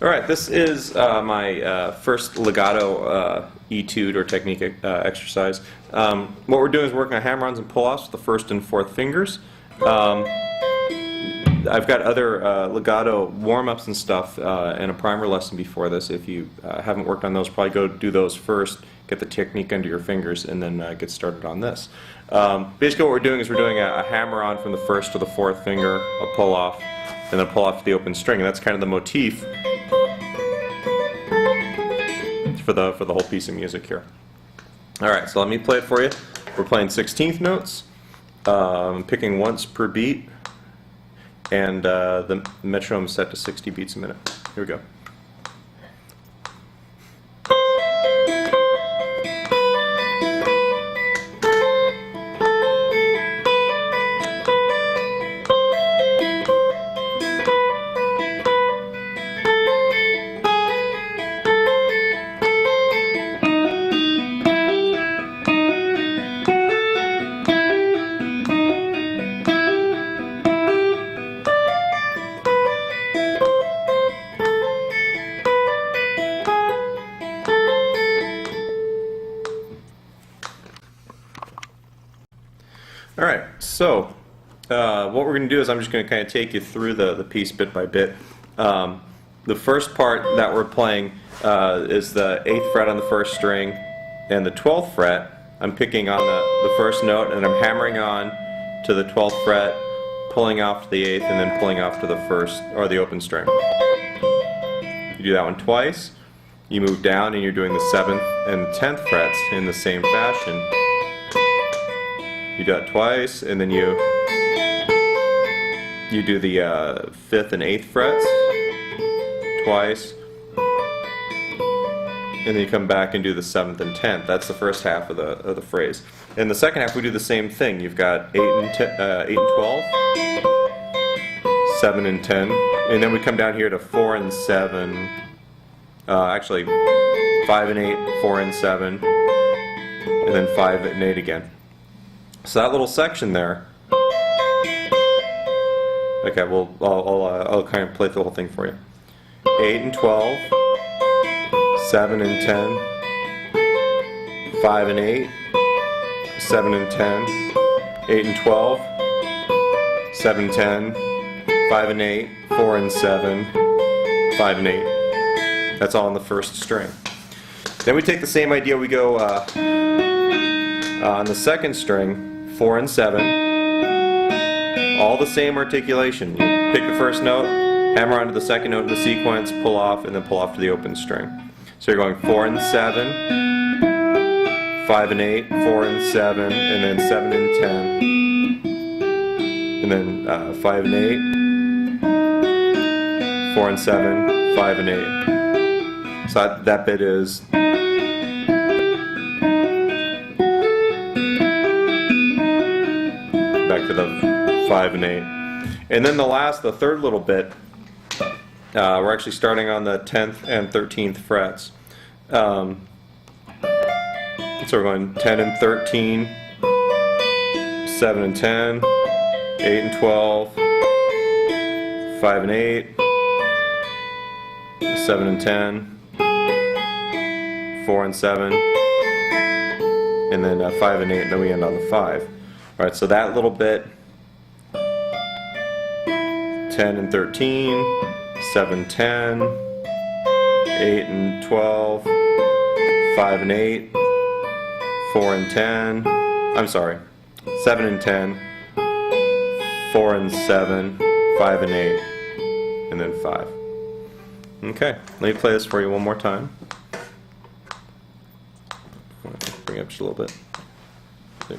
Alright, this is my first legato etude or technique exercise. What we're doing is working on hammer-ons and pull-offs with the first and fourth fingers. I've got other legato warm-ups and stuff and a primer lesson before this. If you haven't worked on those, probably go do those first, get the technique under your fingers, and then get started on this. Basically what we're doing is we're doing a hammer-on from the first to the fourth finger, a pull-off, and then a pull-off to the open string. And that's kind of the motif for the whole piece of music here. Alright, so let me play it for you. We're playing 16th notes, picking once per beat, and the metronome is set to 60 beats a minute. Here we go. Alright, so what we're going to do is I'm just going to kind of take you through the piece bit by bit. The first part that we're playing is the 8th fret on the first string and the 12th fret. I'm picking on the first note and I'm hammering on to the 12th fret, pulling off to the 8th, and then pulling off to the first, or the open string. You do that one twice. You move down and you're doing the 7th and 10th frets in the same fashion. You do that twice, and then you do the 5th and 8th frets twice, and then you come back and do the 7th and 10th. That's the first half of the phrase. In the second half, we do the same thing. You've got 8 and 12, 7 and 10, and then we come down here to 4 and 7. Actually, 5 and 8, 4 and 7, and then 5 and 8 again. So that little section there, okay, well, I'll kind of play the whole thing for you. 8 and 12, 7 and 10, 5 and 8, 7 and 10, 8 and 12, 7 and 10, 5 and 8, 4 and 7, 5 and 8. That's all on the first string. Then we take the same idea, we go on the second string, 4 and 7, all the same articulation. You pick the first note, hammer onto the second note in the sequence, pull off, and then pull off to the open string. So you're going 4 and 7, 5 and 8, 4 and 7, and then 7 and 10, and then 5 and 8, 4 and 7, 5 and 8. So that bit is back to the 5 and 8. And then the third little bit, we're actually starting on the 10th and 13th frets. So we're going 10 and 13, 7 and 10, 8 and 12, 5 and 8, 7 and 10, 4 and 7, and then 5 and 8, and then we end on the 5. Alright, so that little bit, 10 and 13, 7, 10, 8 and 12, 5 and 8, 4 and 10, I'm sorry, 7 and 10, 4 and 7, 5 and 8, and then 5. Okay, let me play this for you one more time. Bring it up just a little bit. There.